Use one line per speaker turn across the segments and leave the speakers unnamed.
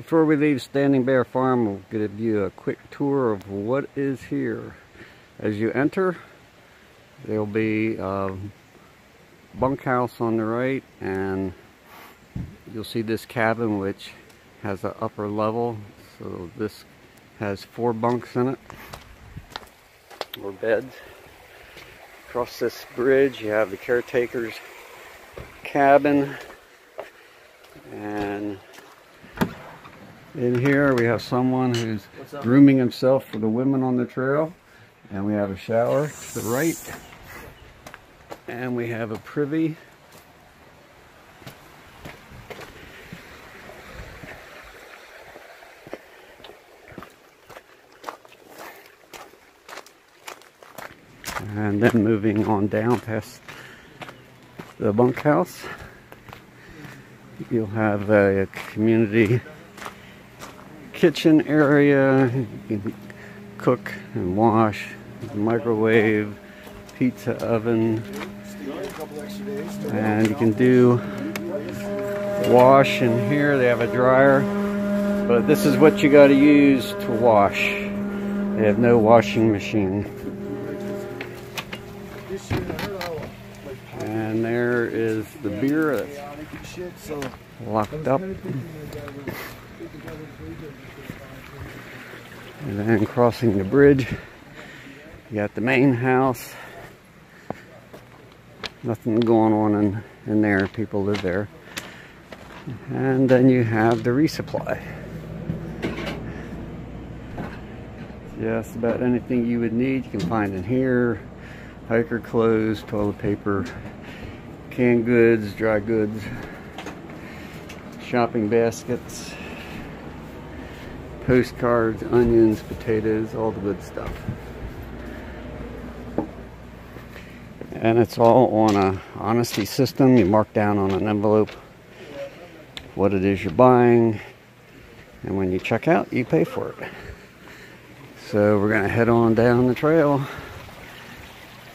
Before we leave Standing Bear Farm, we'll give you a quick tour of what is here. As you enter, there'll be a bunkhouse on the right, and you'll see this cabin which has an upper level. So this has 4 bunks in it, or beds. Across this bridge you have the caretaker's cabin, and in here we have someone who's grooming himself for the women on the trail, and we have a shower to the right, and we have a privy. And then moving on down past the bunkhouse, you'll have a community kitchen area. You can cook and wash, microwave, pizza oven, and you can do wash in here. They have a dryer, but this is what you got to use to wash. They have no washing machine. And there is the beer that's locked up. And then crossing the bridge, you got the main house. Nothing going on in there, people live there. And then you have the resupply. Just about anything you would need you can find in here. Hiker clothes, toilet paper, canned goods, dry goods, shopping baskets, postcards, onions, potatoes, all the good stuff. And it's all on a honesty system. You mark down on an envelope what it is you're buying, and when you check out, you pay for it. So we're gonna head on down the trail.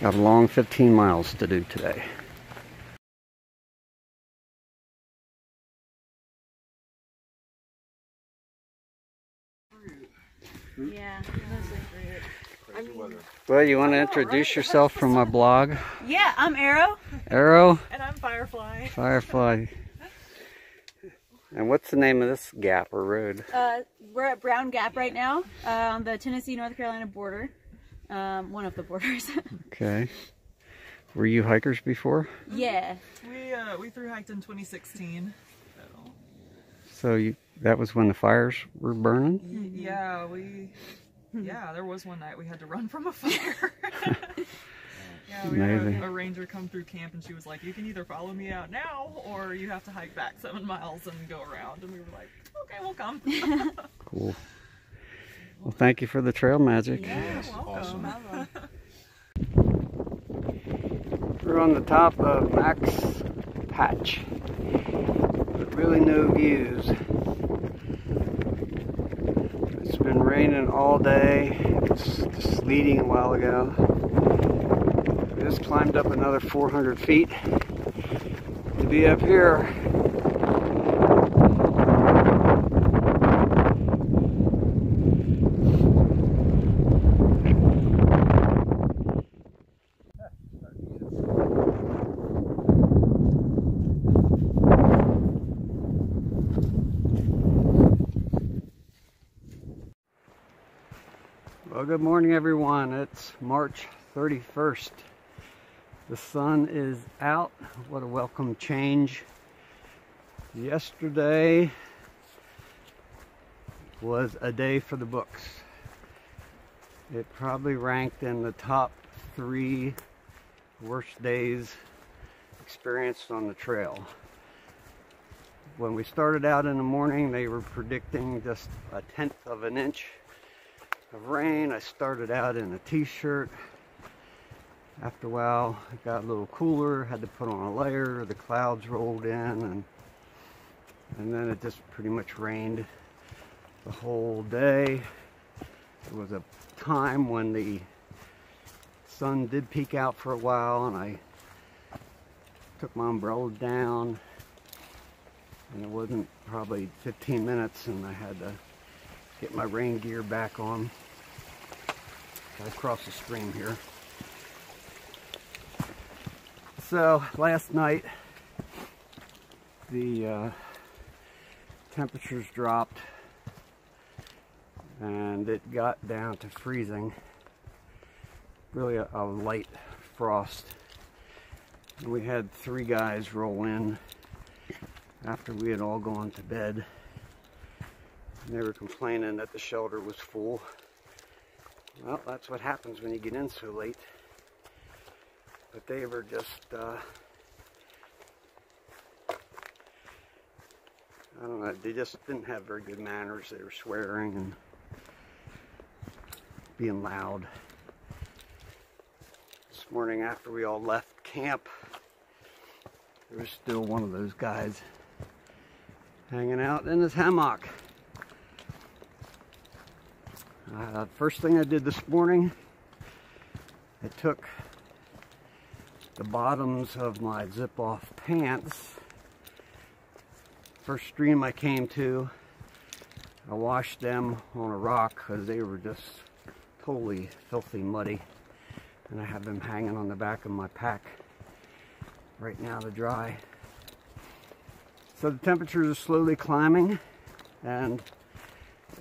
Got a long 15 miles to do today.
Yeah, mostly fruit.
Well, you want to introduce yourself from my blog?
Yeah, I'm Arrow.
Arrow?
And I'm Firefly.
Firefly. And what's the name of this gap or road?
We're at Brown Gap right now, on the Tennessee-North Carolina border. One of the borders.
Okay. Were you hikers before?
Yeah.
We thru hiked in 2016.
So that was when the fires were burning?
Yeah, there was one night we had to run from a fire. Yeah, we had a ranger come through camp, and she was like, you can either follow me out now, or you have to hike back 7 miles and go around. And we were like, okay, we'll come.
Cool. Well, thank you for the trail magic.
Yeah, welcome. Awesome.
We're on the top of Max Patch, but really no views. It's been raining all day. It was just sleeting a while ago. We just climbed up another 400 feet to be up here. Well, good morning everyone. It's March 31st. The sun is out. What a welcome change. Yesterday was a day for the books. It probably ranked in the top 3 worst days experienced on the trail. When we started out in the morning, they were predicting just 1/10 of an inch of rain. I started out in a t-shirt. After a while it got a little cooler, had to put on a layer. The clouds rolled in, and then it just pretty much rained the whole day. There was a time when the sun did peek out for a while, and I took my umbrella down and it wasn't probably 15 minutes and I had to get my rain gear back on. I crossed the stream here. So last night the temperatures dropped and it got down to freezing. Really a light frost. And we had 3 guys roll in after we had all gone to bed. And they were complaining that the shelter was full. Well, that's what happens when you get in so late. But they were just, I don't know, they just didn't have very good manners. They were swearing and being loud. This morning after we all left camp, there was still one of those guys hanging out in his hammock. First thing I did this morning, I took the bottoms of my zip-off pants. First stream I came to, I washed them on a rock because they were just totally filthy muddy. And I have them hanging on the back of my pack right now to dry. So the temperatures are slowly climbing and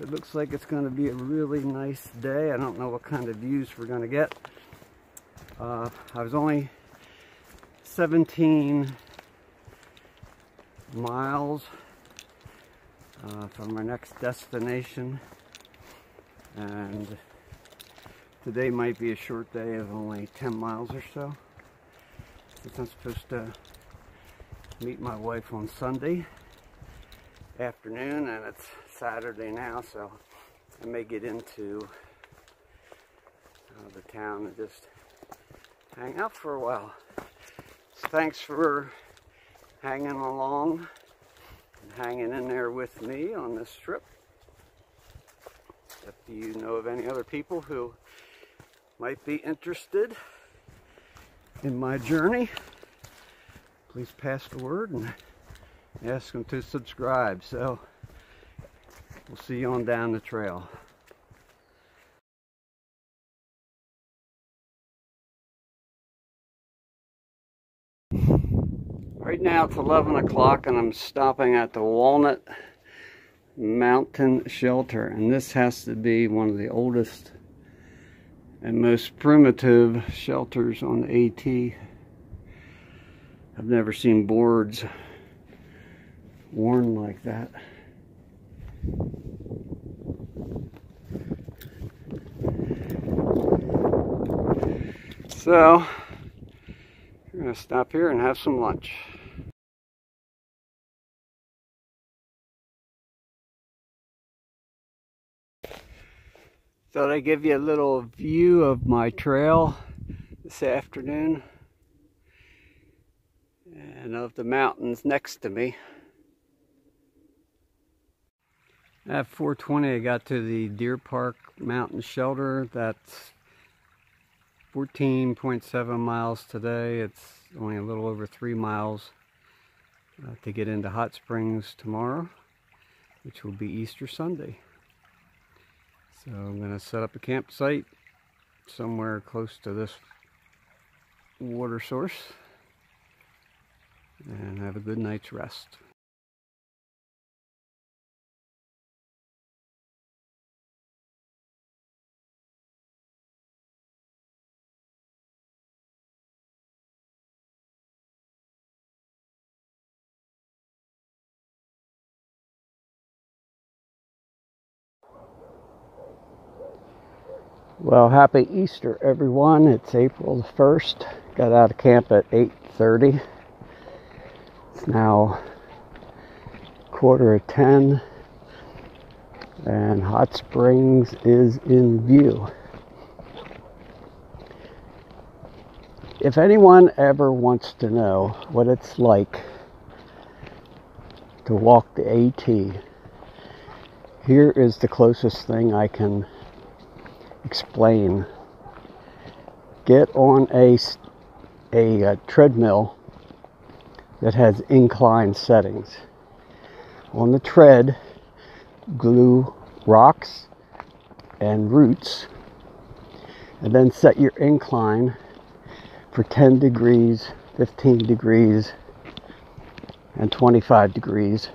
it looks like it's going to be a really nice day. I don't know what kind of views we're going to get. I was only 17 miles from our next destination, and today might be a short day of only 10 miles or so, since I'm supposed to meet my wife on Sunday afternoon, and it's Saturday now, so I may get into the town and just hang out for a while. So thanks for hanging along and hanging in there with me on this trip. If you know of any other people who might be interested in my journey, please pass the word and ask them to subscribe. So we'll see you on down the trail. Right now it's 11 o'clock and I'm stopping at the Walnut Mountain Shelter, and this has to be one of the oldest and most primitive shelters on the AT. I've never seen boards worn like that. So we're going to stop here and have some lunch. Thought I'd give you a little view of my trail this afternoon and of the mountains next to me. At 4:20 I got to the Deer Park Mountain Shelter. That's 14.7 miles today. It's only a little over 3 miles to get into Hot Springs tomorrow, which will be Easter Sunday. So I'm going to set up a campsite somewhere close to this water source and have a good night's rest. Well, happy Easter, everyone. It's April the 1st. Got out of camp at 8:30. It's now 9:45, and Hot Springs is in view. If anyone ever wants to know what it's like to walk the AT, here is the closest thing I can explain. Get on a treadmill that has incline settings. on the tread, glue rocks and roots, and then set your incline for 10 degrees, 15 degrees, and 25 degrees,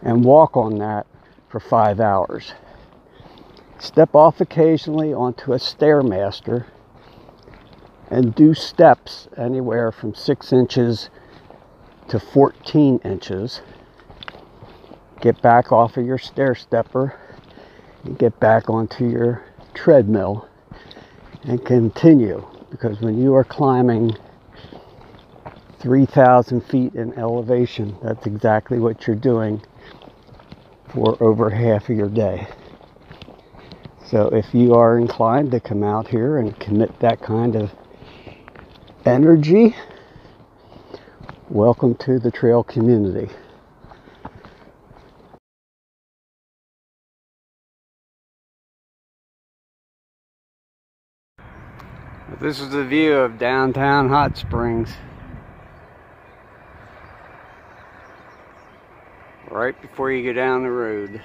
and walk on that for 5 hours. Step off occasionally onto a Stairmaster and do steps anywhere from 6 inches to 14 inches. Get back off of your stair stepper and get back onto your treadmill and continue, because when you are climbing 3,000 feet in elevation, that's exactly what you're doing for over half of your day. So if you are inclined to come out here and commit that kind of energy, welcome to the trail community. This is the view of downtown Hot Springs. Right before you go down the road.